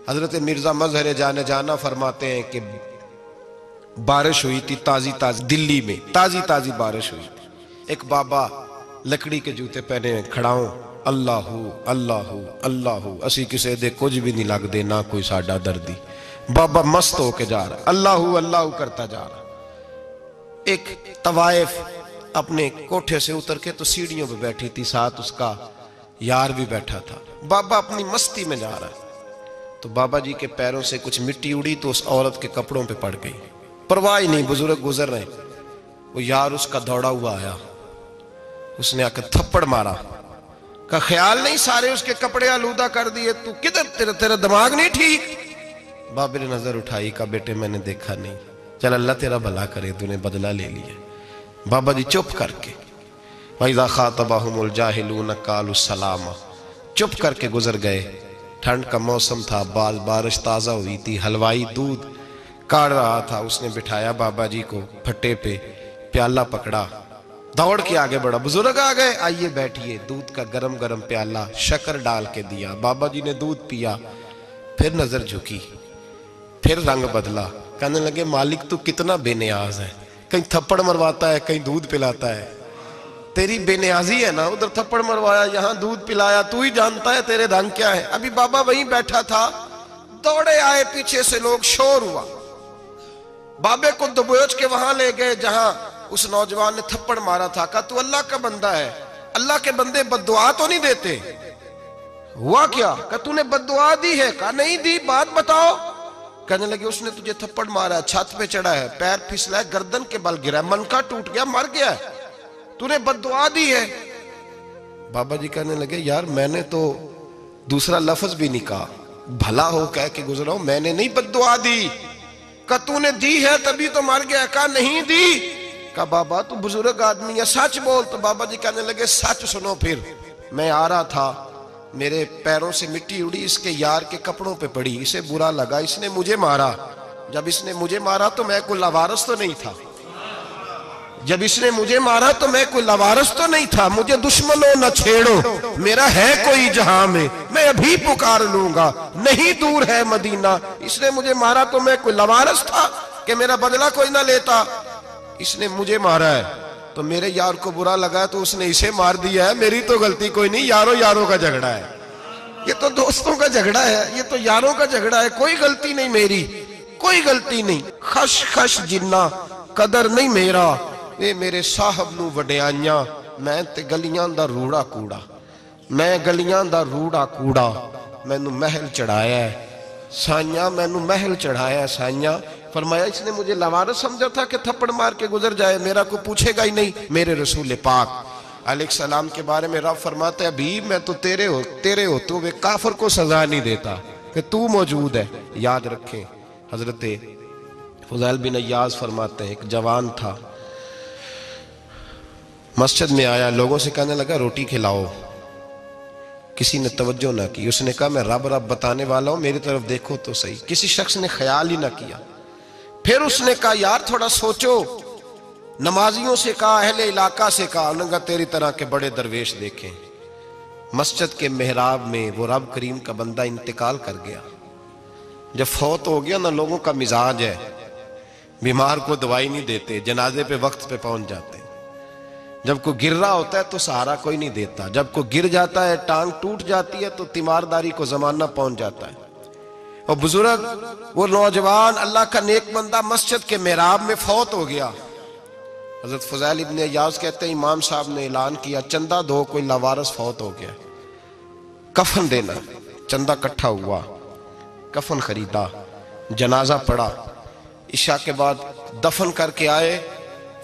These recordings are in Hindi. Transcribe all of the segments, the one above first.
हजरत मिर्जा मजहर जाने जाना फरमाते हैं कि बारिश हुई थी ताजी ताजी, दिल्ली में ताजी ताजी बारिश हुई थी। एक बाबा लकड़ी के जूते पहने खड़ा हूं, अल्लाहू अल्लाहू अल्लाहू, असी किसी दे कुछ भी नहीं लगते, ना कोई साडा दर्दी। बाबा मस्त होके जा रहा, अल्लाहू अल्लाहू करता जा रहा। एक तवाइफ अपने कोठे से उतर के तो सीढ़ियों पे बैठी थी, साथ उसका यार भी बैठा था। बाबा अपनी मस्ती में जा रहा है तो बाबा जी के पैरों से कुछ मिट्टी उड़ी तो उस औरत के कपड़ों पे पड़ गई। परवाह ही नहीं, बुजुर्ग गुजर रहे। वो यार उसका दौड़ा हुआ आया, उसने आकर थप्पड़ मारा, का ख्याल नहीं सारे उसके कपड़े आलूदा कर दिए, तू किधर, तेरा दिमाग नहीं ठीक। बाबे ने नजर उठाई, का बेटे मैंने देखा नहीं, चल अल्लाह तेरा भला करे, तूने बदला ले लिया। बाबा जी चुप करके, वइज़ा ख़ातबहुमुल जाहिलून क़ालू सलामा, चुप करके गुजर गए। ठंड का मौसम था, बारिश ताज़ा हुई थी, हलवाई दूध काढ़ रहा था, उसने बिठाया बाबा जी को फट्टे पे, प्याला पकड़ा, दौड़ के आगे बढ़ा। बुजुर्ग आ गए, आइए बैठिए। दूध का गरम गरम प्याला शक्कर डाल के दिया। बाबा जी ने दूध पिया, फिर नजर झुकी, फिर रंग बदला। कहने लगे मालिक तू कितना बेनियाज है, कहीं थप्पड़ मरवाता है, कहीं दूध पिलाता है। तेरी बेनियाजी है ना, उधर थप्पड़ मरवाया, यहाँ दूध पिलाया, तू ही जानता है तेरे रंग क्या है। अभी बाबा वहीं बैठा था, दौड़े आए पीछे से लोग, शोर हुआ। बाबे को दबोच के वहां ले गए जहां उस नौजवान ने थप्पड़ मारा था। कहा तू अल्लाह का बंदा है, अल्लाह के बंदे बद्दुआ तो नहीं देते। हुआ क्या? कहा तूने बद्दुआ दी है? कहा नहीं दी, बात बताओ। कहने लगे उसने तुझे थप्पड़ मारा, छत पे चढ़ा है, पैर फिसला, गर्दन के बल गिरा, मनका टूट गया, मर गया, तूने बद्दुआ दी है। बाबा जी कहने लगे यार मैंने तो दूसरा लफ्ज भी नहीं कहा, भला हो कह के गुजरा हूं, मैंने नहीं बद्दुआ दी। का तूने दी है तभी तो मर गया। कहा नहीं दी। का बाबा तू बुजुर्ग आदमी है, सच बोल। तो बाबा जी कहने लगे सच सुनो। फिर मैं आ रहा था, मेरे पैरों से मिट्टी उड़ी, इसके यार के कपड़ों पे पड़ी, इसे बुरा लगा, इसने मुझे मारा। जब इसने मुझे मारा तो मैं कोई लवारस तो नहीं था, जब इसने मुझे मारा तो मैं कोई लवारस तो नहीं था। मुझे दुश्मनों न छेड़ो, मेरा है कोई जहां में, मैं अभी पुकार लूंगा, नहीं दूर है मदीना। इसने मुझे मारा तो मैं कोई लवारस था कि मेरा बदला कोई ना लेता। इसने मुझे मारा है तो मेरे यार को बुरा लगा तो उसने इसे मार दिया है, मेरी तो गलती कोई नहीं, यारों यारों का झगड़ा है, ये तो दोस्तों का झगड़ा है, ये तो यारों का झगड़ा है, कोई गलती नहीं मेरी, कोई गलती नहीं। खश खश जिन्ना कदर नहीं मेरा, ये मेरे साहब नू वड्याइयां, मैं ते गलियां दा रूड़ा कूड़ा, मैं गलियां दा रूड़ा कूड़ा, मैनू महल चढ़ाया है साइया, मैनू महल चढ़ाया है साइया। फरमाया इसने मुझे लवारस समझा था कि थप्पड़ मार के गुजर जाए, मेरा को पूछेगा ही नहीं। मेरे रसूल पाक अलैहिस्सलाम के बारे में रब फरमाते हैं अभी मैं तो तेरे हो तो वे काफिर को सजा नहीं देता कि तू मौजूद है। याद रखें, हजरत फुज़ैल बिन अय्याज फरमाते हैं एक जवान था, मस्जिद में आया, लोगों से कहने लगा रोटी खिलाओ, किसी ने तवज्जो ना की। उसने कहा मैं रब रब बताने वाला हूं, मेरी तरफ देखो तो सही। किसी शख्स ने ख्याल ही ना किया। फिर उसने कहा यार थोड़ा सोचो, नमाजियों से कहा, अहले इलाका से कहा, उन्होंने कहा तेरी तरह के बड़े दरवेश देखे। मस्जिद के मेहराब में वो रब करीम का बंदा इंतकाल कर गया। जब फौत हो गया ना, लोगों का मिजाज है, बीमार को दवाई नहीं देते, जनाजे पे वक्त पे पहुंच जाते। जब कोई गिर रहा होता है तो सहारा कोई नहीं देता, जब कोई गिर जाता है, टांग टूट जाती है तो तीमारदारी को जमाना पहुंच जाता है। और बुजुर्ग वो नौजवान अल्लाह का नेक बंदा मस्जिद के मेहराब में फौत हो गया। हजरत फुज़ैल इब्न अय्याज कहते हैं इमाम साहब ने ऐलान किया चंदा दो, कोई लावारिस फौत हो गया, कफन देना। चंदा इकट्ठा हुआ, कफन खरीदा, जनाजा पड़ा, इशा के बाद दफन करके आए।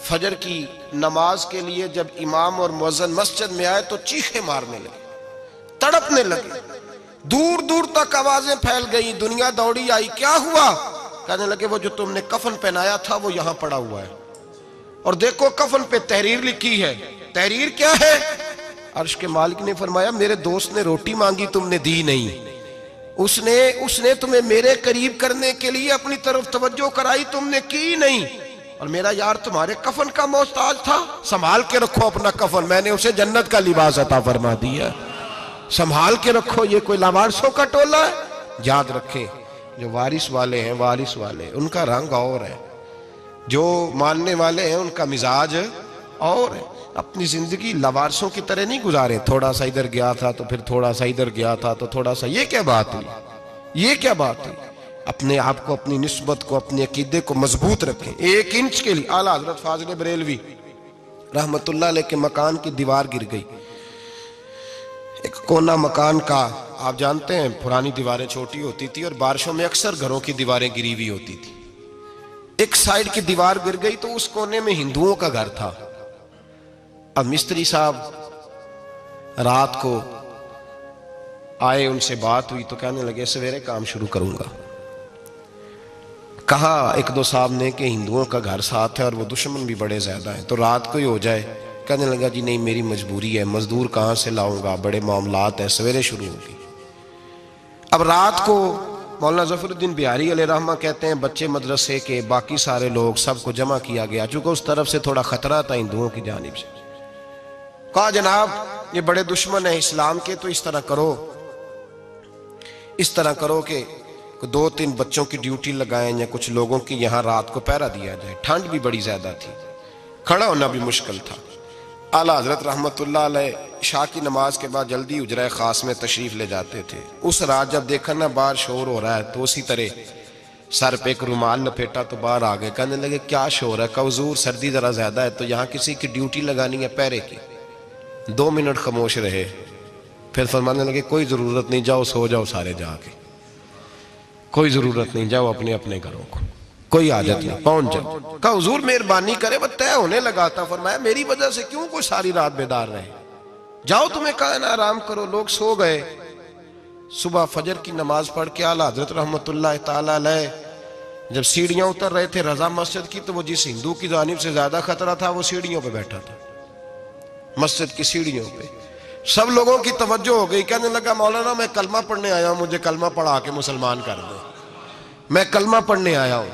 फजर की नमाज के लिए जब इमाम और मुअज्जिन मस्जिद में आए तो चीखे मारने लगे, तड़पने लगे, दूर दूर तक आवाजें फैल गई, दुनिया दौड़ी आई। क्या हुआ? कहने लगे वो जो तुमने कफन पहनाया था वो यहां पड़ा हुआ है, और देखो कफन पे तहरीर लिखी है। तहरीर क्या है? अर्श के मालिक ने फरमाया मेरे दोस्त ने रोटी मांगी, तुमने दी नहीं, उसने तुम्हें मेरे करीब करने के लिए अपनी तरफ तवज्जो कराई, तुमने की नहीं, और मेरा यार तुम्हारे कफन का मोहताज था, संभाल के रखो अपना कफन, मैंने उसे जन्नत का लिबास अता फरमा दिया, संभाल के रखो। ये कोई लावारिसों का टोला है? याद रखें, जो वारिस वाले हैं, वारिस वाले उनका रंग और है, जो मानने वाले हैं उनका मिजाज और है। अपनी जिंदगी लवारसों की तरह नहीं गुजारे, थोड़ा सा इधर गया था तो फिर थोड़ा सा इधर गया था तो थोड़ा सा, ये क्या बात हुई, ये क्या बात हुई। अपने आप को, अपनी निस्बत को, अपने अकीदे को मजबूत रखें। 1 इंच के लिए आला हजरत फाजिल बरेलवी रहमतुल्लाह अलैह के मकान की दीवार गिर गई। एक कोना मकान का, आप जानते हैं पुरानी दीवारें छोटी होती थी और बारिशों में अक्सर घरों की दीवारें गिरी हुई होती थी। एक साइड की दीवार गिर गई तो उस कोने में हिंदुओं का घर था। अब मिस्त्री साहब रात को आए, उनसे बात हुई तो कहने लगे सवेरे काम शुरू करूंगा। कहा 1-2 साहब ने कि हिंदुओं का घर साथ है और वो दुश्मन भी बड़े ज्यादा है, तो रात को ही हो जाए। कहने लगा जी नहीं, मेरी मजबूरी है, मजदूर कहाँ से लाऊंगा, बड़े मामलात है, सवेरे शुरू होगी। अब रात को मौलाना ज़फ़रुद्दीन बिहारी अलैहि रहमा कहते हैं बच्चे मदरसे के, बाकी सारे लोग, सबको जमा किया गया, चूंकि उस तरफ से थोड़ा खतरा था हिंदुओं की जानिब से। कहा जनाब ये बड़े दुश्मन है इस्लाम के, तो इस तरह करो कि 2-3 बच्चों की ड्यूटी लगाएं या कुछ लोगों की यहाँ रात को पहरा दिया जाए। ठंड भी बड़ी ज्यादा थी, खड़ा होना भी मुश्किल था। आला हजरत रहमतुल्लाह अलैह इशा की नमाज के बाद जल्दी उजरा खास में तशरीफ ले जाते थे। उस रात जब देखा ना बाहर शोर हो रहा है तो उसी तरह सर पे एक रुमाल लपेटा तो बाहर आ गए। कहने लगे क्या शोर है? कहा हुजूर सर्दी जरा ज्यादा है तो यहाँ किसी की ड्यूटी लगानी है पहरे की। 2 मिनट खामोश रहे, फिर फरमाने लगे कोई जरूरत नहीं, जाओ सो जाओ सारे जाके, कोई जरूरत नहीं, जाओ अपने अपने घरों को, कोई आदत नहीं, पहुंच जाओ। कहा हुजूर मेहरबानी करे, वो तय होने लगा था। फरमाया मेरी वजह से क्यों कोई सारी रात बेदार रहे, जाओ तुम्हें कहा ना आराम करो। लोग सो गए। सुबह फजर की नमाज पढ़ के आला हजरत रहमतुल्लाह ताला अलैह जब सीढ़ियां उतर रहे थे रजा मस्जिद की, तो वो जिस हिंदू की जानिब से ज्यादा खतरा था वो सीढ़ियों पे बैठा था, मस्जिद की सीढ़ियों पे। सब लोगों की तवज्जो हो गई। कहने लगा मौलाना मैं कलमा पढ़ने आया हूं, मुझे कलमा पढ़ा के मुसलमान कर दो, मैं कलमा पढ़ने आया हूं,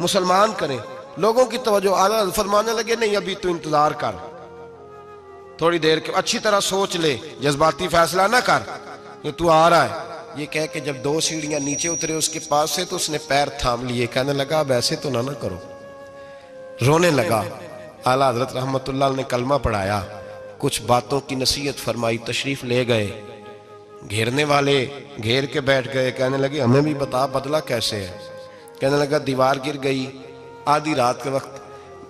मुसलमान करें। लोगों की तवज्जो। आला फरमाने लगे नहीं अभी तो इंतजार कर, थोड़ी देर के, अच्छी तरह सोच ले, जज्बाती फैसला ना कर कि तू आ रहा है। ये कह के जब 2 सीढ़ियां नीचे उतरे उसके पास से तो उसने पैर थाम लिए। कहने लगा अब ऐसे तो ना करो, रोने लगा। आला हजरत रहमतुल्लाह ने कलमा पढ़ाया, कुछ बातों की नसीहत फरमाई, तशरीफ ले गए। घेरने वाले घेर के बैठ गए। कहने लगे हमें भी बता बदला कैसे है। कहने लगा दीवार गिर गई, आधी रात के वक्त,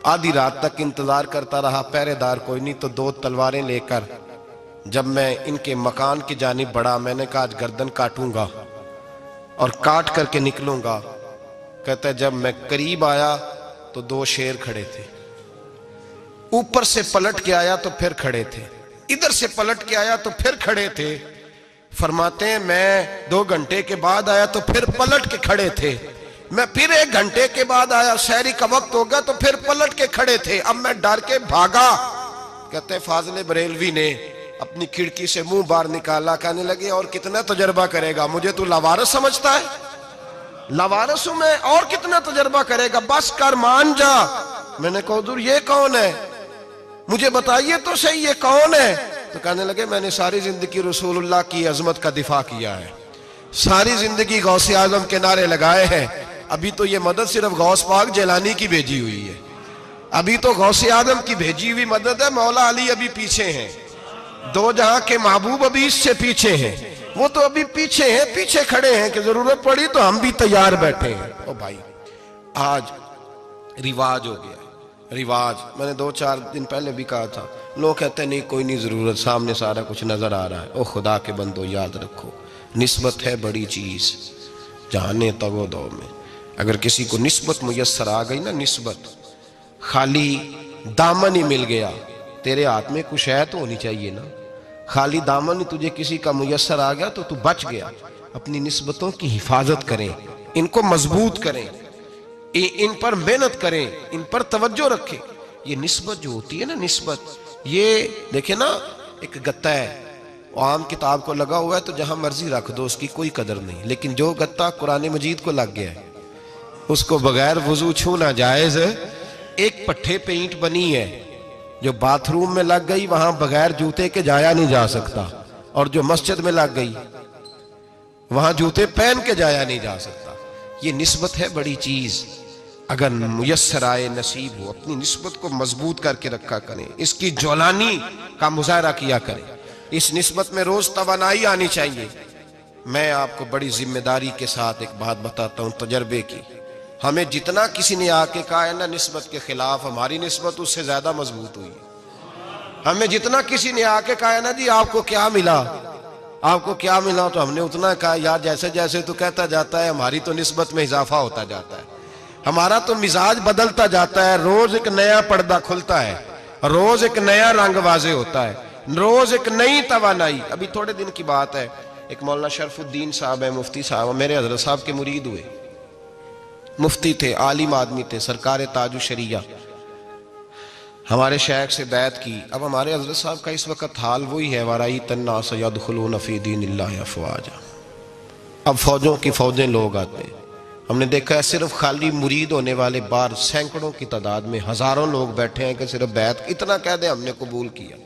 आधी रात तक इंतजार करता रहा, पहरेदार कोई नहीं, तो 2 तलवारें लेकर जब मैं इनके मकान की जानिब बढ़ा, मैंने कहा आज गर्दन काटूंगा और काट करके निकलूंगा। कहता है जब मैं करीब आया तो 2 शेर खड़े थे, ऊपर से पलट के आया तो फिर खड़े थे, इधर से पलट के आया तो फिर खड़े थे। फरमाते हैं मैं 2 घंटे के बाद आया तो फिर पलट के खड़े थे, मैं फिर 1 घंटे के बाद आया, शहरी का वक्त हो गया तो फिर पलट के खड़े थे। अब मैं डर के भागा। कहते हैं फाजिल बरेलवी ने अपनी खिड़की से मुंह बाहर निकाला। कहने लगे और कितना तजर्बा करेगा, मुझे तू लावारिस समझता है? लावारिस हूं मैं, और कितना तजर्बा करेगा, बस कर, मान जा। मैंने कहा हुजूर ये कौन है, मुझे बताइए तो सही ये कौन है। तो कहने लगे मैंने सारी जिंदगी रसूलुल्लाह की अजमत का दिफा किया है, सारी जिंदगी गौसे आजम के नारे लगाए हैं। अभी तो ये मदद सिर्फ गौस पाक जैलानी की भेजी हुई है, अभी तो गौसे आजम की भेजी हुई मदद है। मौला अली अभी पीछे हैं, 2 जहां के महबूब अभी इससे पीछे हैं, वो तो अभी पीछे हैं, पीछे खड़े हैं कि जरूरत पड़ी तो हम भी तैयार बैठे हैं। ओ भाई आज रिवाज हो गया, रिवाज। मैंने 2-4 दिन पहले भी कहा था, लोग कहते नहीं कोई नहीं जरूरत, सामने सारा कुछ नजर आ रहा है। ओ खुदा के बंदो याद रखो, निस्बत है बड़ी चीज, जाने तगो दो में। अगर किसी को निस्बत मुयस्सर आ गई ना, निस्बत, खाली दामन ही मिल गया, तेरे हाथ में कुछ है तो होनी चाहिए ना, खाली दामन ही तुझे किसी का मुयस्सर आ गया तो तू बच गया। अपनी निस्बतों की हिफाजत करें, इनको मजबूत करें, इन पर मेहनत करें, इन पर तवज्जो रखें। ये निस्बत जो होती है ना, निस्बत, ये देखे ना, एक गत्ता है आम किताब को लगा हुआ है तो जहां मर्जी रख दो, उसकी कोई कदर नहीं। लेकिन जो गत्ता कुरान मजीद को लग गया है उसको बगैर वजू छूना जायज है। एक पट्टे पे ईंट बनी है जो बाथरूम में लग गई, वहां बगैर जूते के जाया नहीं जा सकता, और जो मस्जिद में लग गई वहां जूते पहन के जाया नहीं जा सकता। ये निस्बत है बड़ी चीज। अगर मुयस्सर आए, नसीब हो, अपनी निस्बत को मजबूत करके रखा करें, इसकी ज्वलानी का मुजाहरा किया करें। इस निस्बत में रोज तवानाई आनी चाहिए। मैं आपको बड़ी जिम्मेदारी के साथ एक बात बताता हूं तजर्बे की। हमें जितना किसी ने आके कहा है ना निस्बत के खिलाफ, हमारी निस्बत उससे ज्यादा मजबूत हुई। हमें जितना किसी ने आके कहा है ना जी आपको क्या मिला, आपको क्या मिला, तो हमने उतना कहा यार जैसे जैसे तो कहता जाता है हमारी तो निस्बत में इजाफा होता जाता है, हमारा तो मिजाज बदलता जाता है। रोज एक नया पर्दा खुलता है, रोज एक नया रंग वाजे होता है, रोज एक नई तवानाई। अभी थोड़े दिन की बात है, एक मौलाना शरफुद्दीन साहब है, मुफ्ती साहब, मेरे हजरत साहब के मुरीद हुए। मुफ्ती थे, आलिम आदमी थे, सरकार ताजु शरिया। हमारे शेख से बैत की। अब हमारे हजरत साहब का इस वक्त हाल वही है, वराई तन्ना सयदखुलून फी दीनिल्लाहि अफ़वाजा। अब फौजों की फौजें लोग आते हैं। हमने देखा है सिर्फ खाली मुरीद होने वाले बाहर सैकड़ों की तादाद में हजारों लोग बैठे हैं कि सिर्फ बैत इतना कह दे हमने कबूल किया।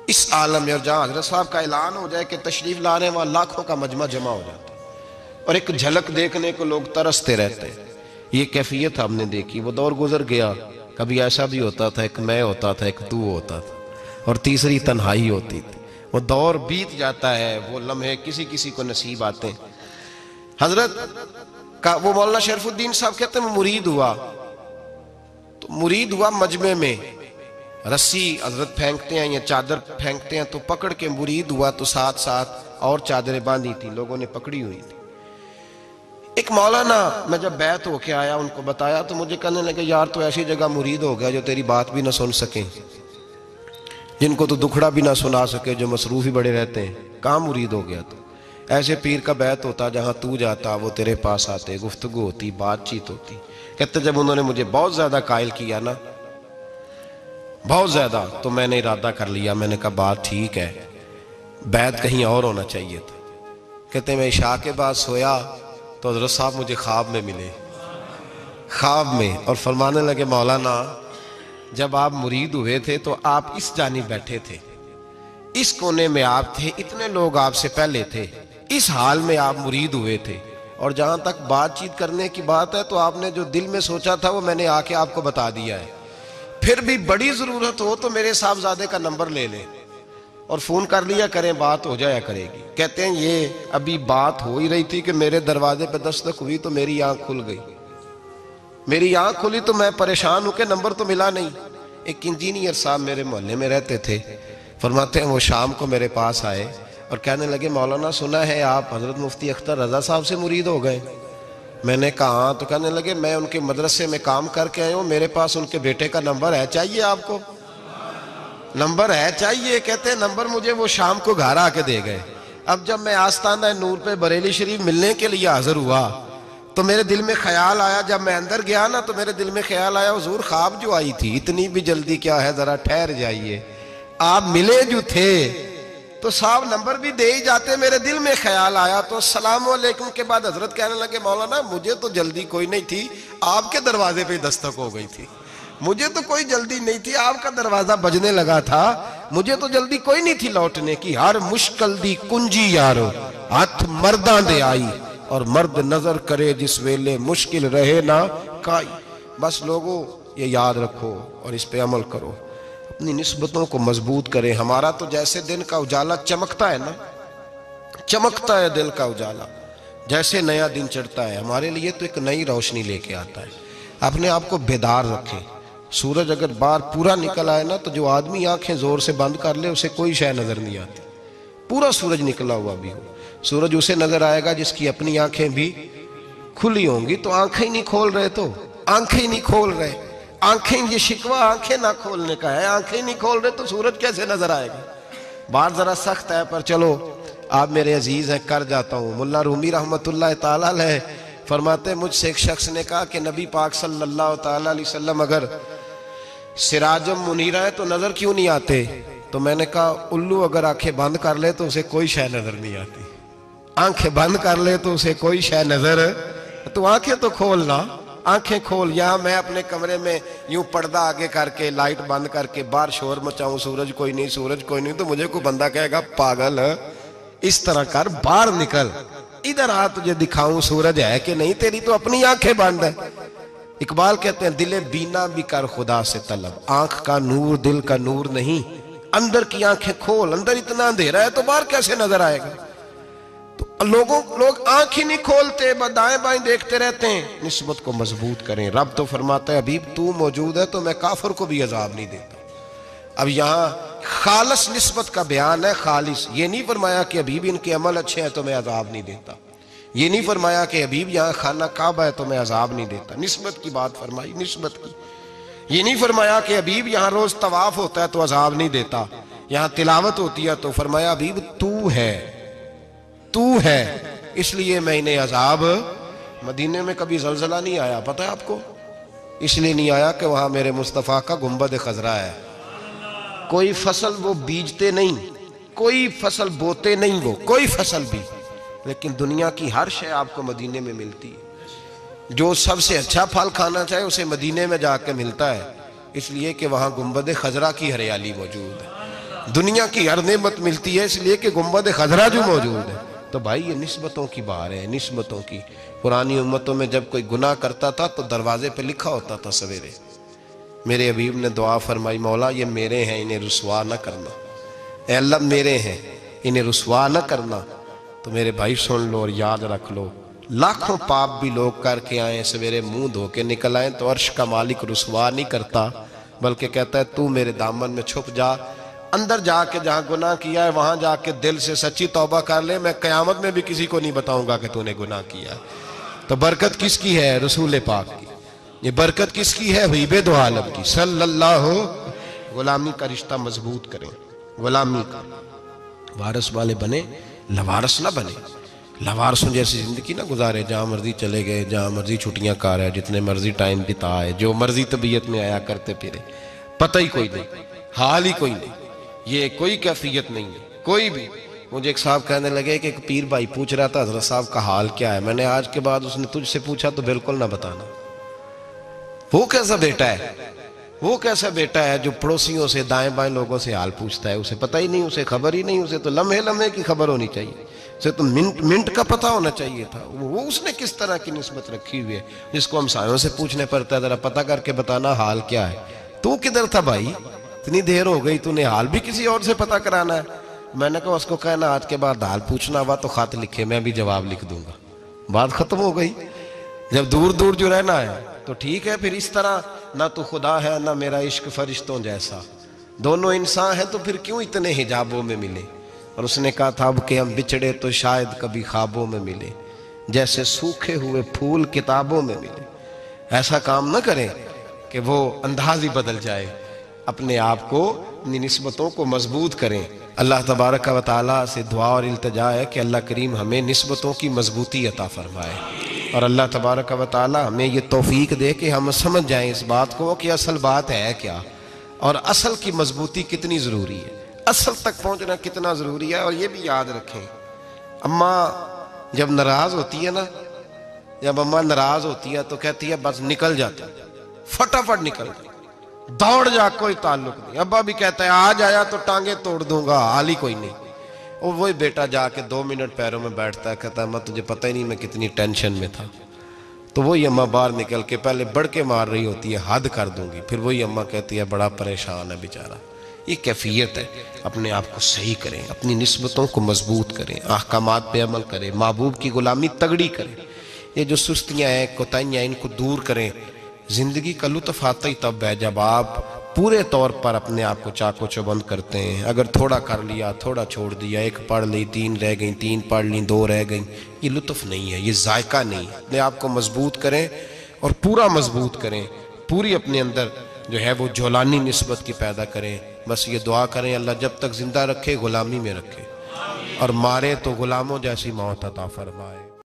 इस आलम में और जहाँ हजरत साहब का ऐलान हो जाए कि तशरीफ ला रहे हैं, वहाँ लाखों का मजमा जमा हो जाता है और एक झलक देखने को लोग तरसते रहते हैं। ये कैफियत हमने देखी। वो दौर गुजर गया, कभी ऐसा भी होता था एक मैं होता था, एक तू होता था, और तीसरी तन्हाई होती थी। वो दौर बीत जाता है, वो लम्हे किसी किसी को नसीब आते हैं। हजरत का वो मौलाना शरफुद्दीन साहब कहते हैं मुरीद हुआ, तो मुरीद हुआ मजमे में रस्सी हजरत फेंकते हैं या चादर फेंकते हैं, तो पकड़ के मुरीद हुआ, तो साथ साथ और चादरें बांधी थी, लोगों ने पकड़ी हुई थी। एक मौलाना, मैं जब बैत होके आया उनको बताया तो मुझे कहने लगे यार तो ऐसी जगह मुरीद हो गया जो तेरी बात भी ना सुन सके, जिनको तो दुखड़ा भी ना सुना सके, जो मसरूफ ही बड़े रहते हैं, कहाँ मुरीद हो गया। तो ऐसे पीर का बैत होता जहां तू जाता वो तेरे पास आते, गुफ्तगू होती, बातचीत होती। कहते जब उन्होंने मुझे बहुत ज्यादा कायल किया ना, बहुत ज्यादा, तो मैंने इरादा कर लिया, मैंने कहा बात ठीक है, बैत कहीं और होना चाहिए था। कहते मैं इशा के बाद सोया तो हजरत साहब मुझे ख्वाब में मिले, ख्वाब में, और फरमाने लगे मौलाना जब आप मुरीद हुए थे तो आप इस जानिब बैठे थे, इस कोने में आप थे, इतने लोग आपसे पहले थे, इस हाल में आप मुरीद हुए थे, और जहां तक बातचीत करने की बात है तो आपने जो दिल में सोचा था वो मैंने आके आपको बता दिया है। फिर भी बड़ी जरूरत हो तो मेरे साहबजादे का नंबर ले लें और फोन कर लिया करें, बात हो जाया करेगी। कहते हैं ये अभी बात हो ही रही थी कि मेरे दरवाजे पे दस्तक हुई तो मेरी आंख खुल गई, मेरी आंख खुली तो मैं परेशान हूं कि नंबर तो मिला नहीं। एक इंजीनियर साहब मेरे मोहल्ले में रहते थे, फरमाते हैं वो शाम को मेरे पास आए और कहने लगे मौलाना सुना है आप हजरत मुफ्ती अख्तर रजा साहब से मुरीद हो गए। मैंने कहा हाँ, तो कहने लगे मैं उनके मदरसे में काम करके आया हूँ, मेरे पास उनके बेटे का नंबर है, चाहिए आपको? नंबर है चाहिए? कहते नंबर मुझे वो शाम को घर आके दे गए। अब जब मैं आस्ताना नूर पे बरेली शरीफ मिलने के लिए हाजिर हुआ तो मेरे दिल में ख्याल आया, जब मैं अंदर गया ना तो मेरे दिल में ख्याल आया हुजूर ख्वाब जो आई थी इतनी भी जल्दी क्या है, जरा ठहर जाइए, आप मिले जो थे तो साहब नंबर भी दे ही जाते। मेरे दिल में ख्याल आया तो अस्सलाम वालेकुम के बाद हजरत कहने लगे मौलाना मुझे तो जल्दी कोई नहीं थी, आपके दरवाजे पे दस्तक हो गई थी, मुझे तो कोई जल्दी नहीं थी, आपका दरवाजा बजने लगा था, मुझे तो जल्दी कोई नहीं थी लौटने की। हर मुश्किल दी कुंजी यारो हाथ मर्दां दे आई, और मर्द नजर करे जिस वेले मुश्किल रहे ना काई। बस लोगों ये याद रखो और इस पे अमल करो, अपनी निस्बतों को मजबूत करें। हमारा तो जैसे दिन का उजाला चमकता है ना, चमकता है दिल का उजाला, जैसे नया दिन चढ़ता है हमारे लिए तो एक नई रोशनी लेके आता है। अपने आप को बेदार रखें। सूरज अगर बाहर पूरा निकल आए ना तो जो आदमी आंखें जोर से बंद कर ले उसे कोई शय नजर नहीं आती, पूरा सूरज निकला हुआ भी हो। सूरज उसे नजर आएगा जिसकी अपनी आंखें भी खुली होंगी। तो आंखें ही नहीं खोल रहे, तो आंखें ही नहीं खोल रहे, आंखें, ये शिकवा आंखें ना खोलने का है, आंखें ही नहीं खोल रहे तो सूरज कैसे नजर आएगा। बात जरा सख्त है पर चलो आप मेरे अजीज हैं, कर जाता हूँ। मुल्ला रूमी रहमतुल्लाह ताला अलैह फरमाते मुझसे एक शख्स ने कहा कि नबी पाक सल्लल्लाहु ताला अलैहि वसल्लम अगर सिराजम मुनीरा है तो नजर क्यों नहीं आते? तो मैंने कहा उल्लू अगर आंखें बंद कर ले तो उसे कोई शय नजर नहीं आती, आंखें बंद कर ले तो उसे कोई शय नजर, तो आंखें तो खोलना, आंखें खोल। यहाँ मैं अपने कमरे में यूं पर्दा आगे करके लाइट बंद करके बाहर शोर मचाऊं, सूरज कोई नहीं, सूरज कोई नहीं, तो मुझे कोई बंदा कहेगा पागल, इस तरह कर, बाहर निकल, इधर आ तुझे दिखाऊं सूरज है कि नहीं, तेरी तो अपनी आंखें बंद है। इकबाल कहते हैं दिले बीना भी कर खुदा से तलब, आंख का नूर दिल का नूर नहीं, अंदर की आंखें खोल, अंदर इतना अंधेरा है तो बाहर कैसे नजर आएगा। तो लोग आंख ही नहीं खोलते, दाएं बाएं देखते रहते हैं। निस्बत को मजबूत करें। रब तो फरमाता है हबीब तू मौजूद है तो मैं काफिर को भी अजाब नहीं देता। अब यहाँ खालस निस्बत का बयान है, खालिस। ये नहीं फरमाया कि हबीब इनके अमल अच्छे हैं तो मैं अजाब नहीं देता। ये नहीं फरमाया कि हबीब यहाँ खाना काबा है तो मैं अजाब नहीं देता। निस्बत की बात फरमाई, निस्बत की। ये नहीं फरमाया कि हबीब यहाँ रोज तवाफ होता है तो अजाब नहीं देता, यहाँ तिलावत होती है तो फरमाया हबीब तू है, तू है, इसलिए मैं इन्हें अजाब। मदीने में कभी जलजला नहीं आया, पता है आपको? इसलिए नहीं आया कि वहां मेरे मुस्तफ़ा का गुंबद खजरा है। कोई फसल वो बीजते नहीं, कोई फसल बोते नहीं, वो कोई फसल भी, लेकिन दुनिया की हर शय आपको मदीने में मिलती है। जो सबसे अच्छा फल खाना चाहे उसे मदीने में जाकर मिलता है, इसलिए कि वहां गुंबद खजरा की हरियाली मौजूद है। दुनिया की हर नेमत मिलती है इसलिए कि गुंबद खजरा जो मौजूद है। तो भाई ये निस्बतों की बात है, निस्बतों की। पुरानी उम्मतों में जब कोई गुनाह करता था तो दरवाजे पे लिखा होता था सवेरे, मेरे हबीब ने दुआ फरमाई मौला ये मेरे हैं इन्हें रुसवा न करना, ऐ अल्लाह मेरे हैं इन्हें रुसवा न करना। तो मेरे भाई सुन लो और याद रख लो, लाखों पाप भी लोग करके आए, सवेरे मुंह धो के निकल आए तो अर्श का मालिक रुसवा नहीं करता, बल्कि कहता है तू मेरे दामन में छुप जा, अंदर जाके जहां गुनाह किया है वहां जाके दिल से सच्ची तौबा कर ले, मैं कयामत में भी किसी को नहीं बताऊंगा कि तूने गुनाह किया। तो बरकत किसकी है? रसूल पाक की। ये बरकत किसकी है? हबीब दो आलम की सल्लल्लाहु। गुलामी का रिश्ता मजबूत करें, गुलामी का वारस वाले बने, लवारस ना बने। लवारसों जैसी जिंदगी ना गुजारे, जहां मर्जी चले गए, जहां मर्जी छुट्टियां कार है, जितने मर्जी टाइम बिताए, जो मर्जी तबीयत में आया करते फिरे, पता ही कोई नहीं, हाल ही कोई नहीं, ये कोई कैफियत नहीं है कोई भी। मुझे एक साहब कहने लगे कि एक पीर भाई पूछ रहा था हजरत साहब का हाल क्या है। मैंने आज के बाद उसने तुझसे पूछा तो बिल्कुल ना बताना। वो कैसा बेटा है, वो कैसा बेटा है जो पड़ोसियों से दाएं बाएं लोगों से हाल पूछता है, उसे पता ही नहीं, उसे खबर ही नहीं, उसे तो लम्हे लम्हे की खबर होनी चाहिए, उसे तो मिनट मिनट का पता होना चाहिए था। वो उसने किस तरह की निस्बत रखी हुई है जिसको हम सायों से पूछने पड़ता है जरा पता करके बताना हाल क्या है। तू किधर था भाई, इतनी देर हो गई, तूने हाल भी किसी और से पता कराना है। मैंने कहा उसको कहना आज के बाद हाल पूछना हुआ तो खत लिखे, मैं भी जवाब लिख दूंगा, बात खत्म हो गई। जब दूर दूर जो रहना है तो ठीक है, फिर इस तरह ना तो खुदा है ना मेरा इश्क फरिश्तों जैसा, दोनों इंसान है तो फिर क्यों इतने हिजाबों में मिले। और उसने कहा था अब कि हम बिछड़े तो शायद कभी ख्वाबों में मिले, जैसे सूखे हुए फूल किताबों में मिले। ऐसा काम न करें कि वो अंदाज ही बदल जाए, अपने आप को, अपनी निस्बतों को मजबूत करें। अल्लाह तबारक व तआला से दुआ और इल्तिजा है कि अल्लाह करीम हमें निस्बतों की मजबूती अता फरमाए, और अल्लाह तबारक व तआला हमें ये तौफीक दे कि हम समझ जाएं इस बात को कि असल बात है क्या, और असल की मजबूती कितनी ज़रूरी है, असल तक पहुँचना कितना ज़रूरी है। और ये भी याद रखें, अम्मा जब नाराज़ होती है ना, जब अम्मा नाराज़ होती है तो कहती है बस निकल जाती, फटाफट निकल जाती, दौड़ जा, कोई ताल्लुक नहीं। अब्बा भी कहता है आज आया तो टांगे तोड़ दूंगा, हाल ही कोई नहीं। और वही बेटा जाके 2 मिनट पैरों में बैठता है, कहता है अम्मा तुझे पता ही नहीं मैं कितनी टेंशन में था। तो वही अम्मा बाहर निकल के पहले बढ़ के मार रही होती है, हद कर दूंगी, फिर वही अम्मा कहती है बड़ा परेशान है बेचारा। ये कैफियत है, अपने आप को सही करें, अपनी निस्बतों को मजबूत करें, अहकामात पे अमल करें, महबूब की गुलामी तगड़ी करें। ये जो सुस्तियाँ हैं, कोताहियाँ, इनको दूर करें। जिंदगी का लुत्फ आता ही तब है जब आप पूरे तौर पर अपने आप को चाको चौबंद करते हैं। अगर थोड़ा कर लिया, थोड़ा छोड़ दिया, 1 पढ़ ली, 3 रह गई, 3 पढ़ ली, 2 रह गई, ये लुत्फ नहीं है, ये जायका नहीं है। अपने आप को मजबूत करें और पूरा मजबूत करें, पूरी अपने अंदर जो है वो जौलानी निस्बत की पैदा करें। बस ये दुआ करें अल्लाह जब तक जिंदा रखे गुलामी में रखे, और मारे तो गुलामों जैसी मौत अता फरमाए।